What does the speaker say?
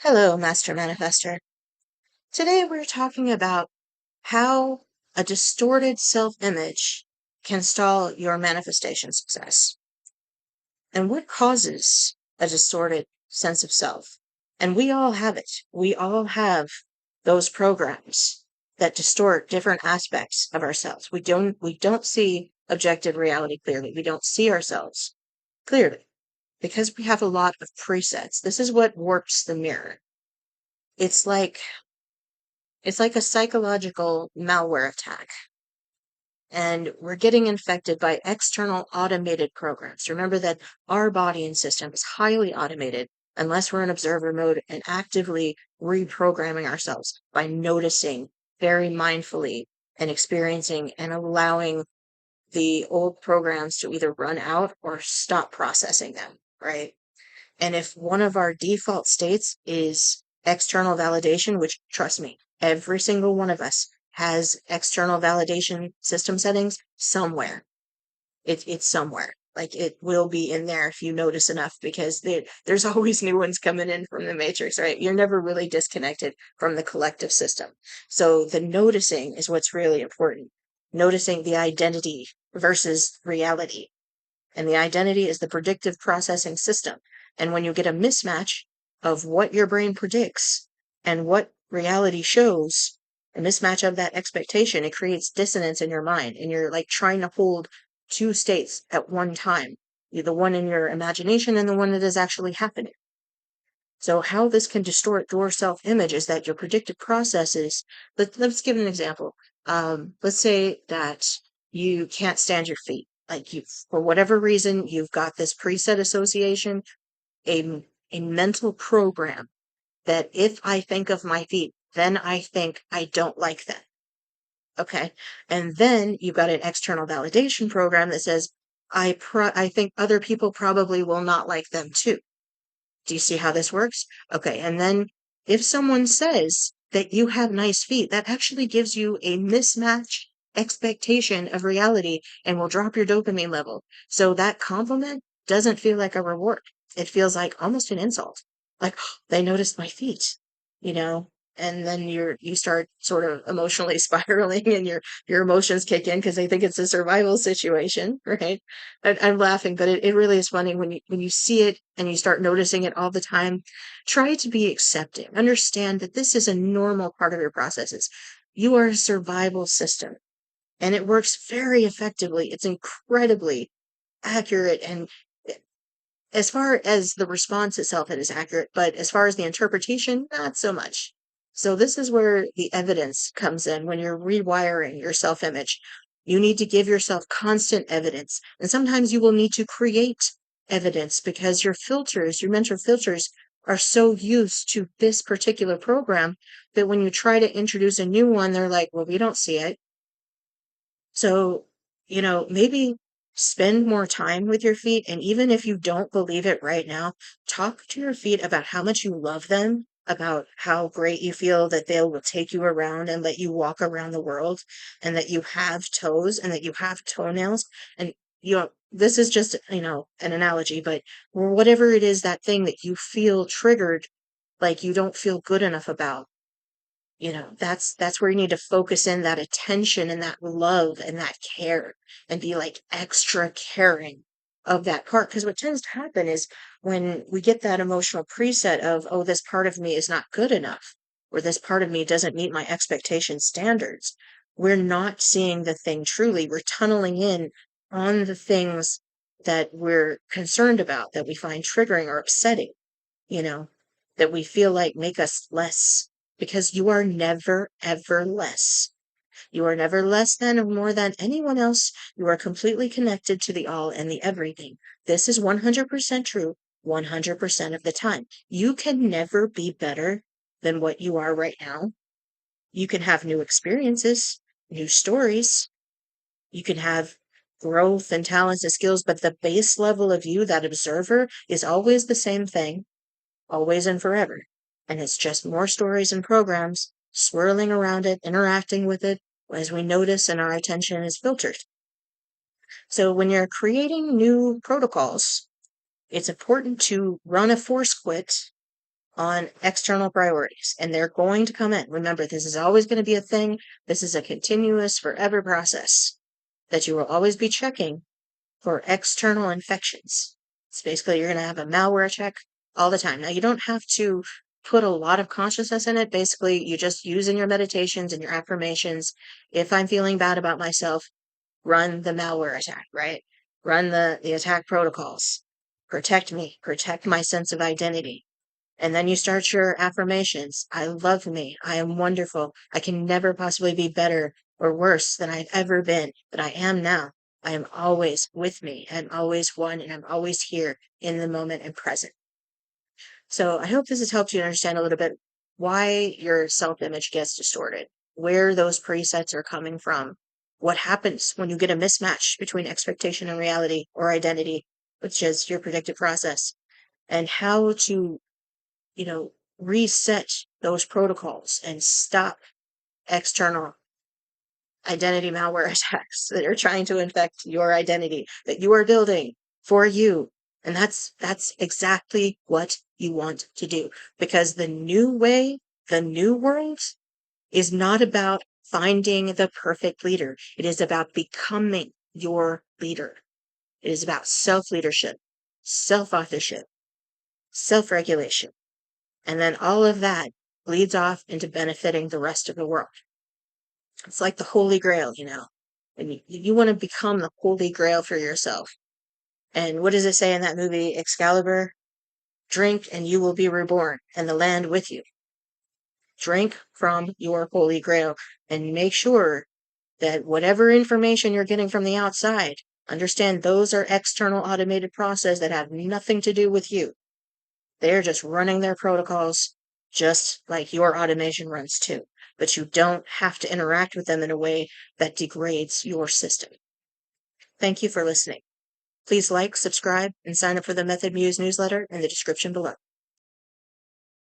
Hello, Master Manifester. Today we're talking about how a distorted self-image can stall your manifestation success and what causes a distorted sense of self. And we all have it. We all have those programs that distort different aspects of ourselves. We don't see objective reality clearly. We don't see ourselves clearly because we have a lot of presets. This is what warps the mirror. It's like It's like a psychological malware attack, and we're getting infected by external automated programs. Remember that our body and system is highly automated unless we're in observer mode and actively reprogramming ourselves by noticing very mindfully and experiencing and allowing the old programs to either run out or stop processing them, right? And if one of our default states is external validation, which trust me, every single one of us has external validation system settings somewhere. It's somewhere. Like it will be in there if you notice enough because there's always new ones coming in from the matrix, right? You're never really disconnected from the collective system. So the noticing is what's really important. Noticing the identity versus reality, and the identity is the predictive processing system. And when you get a mismatch of what your brain predicts and what reality shows, a mismatch of that expectation, it creates dissonance in your mind. And you're like trying to hold two states at one time, the one in your imagination and the one that is actually happening. So how this can distort your self-image is that your predictive processes, let's give an example. Let's say that you can't stand your feet. Like you, for whatever reason, you've got this preset association, a mental program that if I think of my feet, then I think I don't like them. Okay. And then you've got an external validation program that says, I think other people probably will not like them too. Do you see how this works? Okay. And then if someone says that you have nice feet, that actually gives you a mismatch expectation of reality and will drop your dopamine level. So that compliment doesn't feel like a reward. It feels like almost an insult. Like, they noticed my feet, you know? And then you start sort of emotionally spiraling and your emotions kick in because they think it's a survival situation, right? I'm laughing, but it really is funny when you see it and you start noticing it all the time. Try to be accepting. Understand that this is a normal part of your processes. You are a survival system, and it works very effectively. It's incredibly accurate, and as far as the response itself, it is accurate, but as far as the interpretation, not so much. So this is where the evidence comes in when you're rewiring your self-image. You need to give yourself constant evidence. And sometimes you will need to create evidence because your filters, your mental filters, are so used to this particular program that when you try to introduce a new one, they're like, well, we don't see it. So, maybe spend more time with your feet. And even if you don't believe it right now, talk to your feet about how much you love them, about how great you feel that they will take you around and let you walk around the world, and that you have toes and that you have toenails. And, this is just, an analogy, but whatever it is, that thing that you feel triggered, like you don't feel good enough about, that's where you need to focus in that attention and that love and that care and be like extra caring of that part. Because what tends to happen is when we get that emotional preset of, oh, this part of me is not good enough, or this part of me doesn't meet my expectation standards, we're not seeing the thing truly. We're tunneling in on the things that we're concerned about, that we find triggering or upsetting, you know, that we feel like make us less, because you are never, ever less. You are never less than or more than anyone else. You are completely connected to the all and the everything. This is 100% true 100% of the time. You can never be better than what you are right now. You can have new experiences, new stories. You can have growth and talents and skills, but the base level of you, that observer, is always the same thing, always and forever. And it's just more stories and programs swirling around it, interacting with it as we notice and our attention is filtered. So when you're creating new protocols, it's important to run a force quit on external priorities, and they're going to come in. Remember, this is always going to be a thing. This is a continuous, forever process that you will always be checking for external infections. It's basically you're going to have a malware check all the time. Now, you don't have to put a lot of consciousness in it. Basically, you just use in your meditations and your affirmations. If I'm feeling bad about myself, run the malware attack, right? Run the attack protocols. Protect me, protect my sense of identity. And then you start your affirmations. I love me. I am wonderful. I can never possibly be better or worse than I've ever been, but I am now. I am always with me. I'm always one, and I'm always here in the moment and present. So I hope this has helped you understand a little bit why your self-image gets distorted, where those presets are coming from, what happens when you get a mismatch between expectation and reality or identity, which is your predictive process, and how to reset those protocols and stop external identity malware attacks that are trying to infect your identity that you are building for you. And that's exactly what you want to do, because the new way, the new world is not about finding the perfect leader. It is about becoming your leader. It is about self-leadership, self-authorship, self-regulation. And then all of that leads off into benefiting the rest of the world. It's like the Holy Grail, and you want to become the Holy Grail for yourself. And what does it say in that movie, Excalibur? Drink and you will be reborn, and the land with you. Drink from your Holy Grail and make sure that whatever information you're getting from the outside, understand those are external automated processes that have nothing to do with you. They're just running their protocols just like your automation runs too. But you don't have to interact with them in a way that degrades your system. Thank you for listening. Please like, subscribe, and sign up for the Method Muse newsletter in the description below.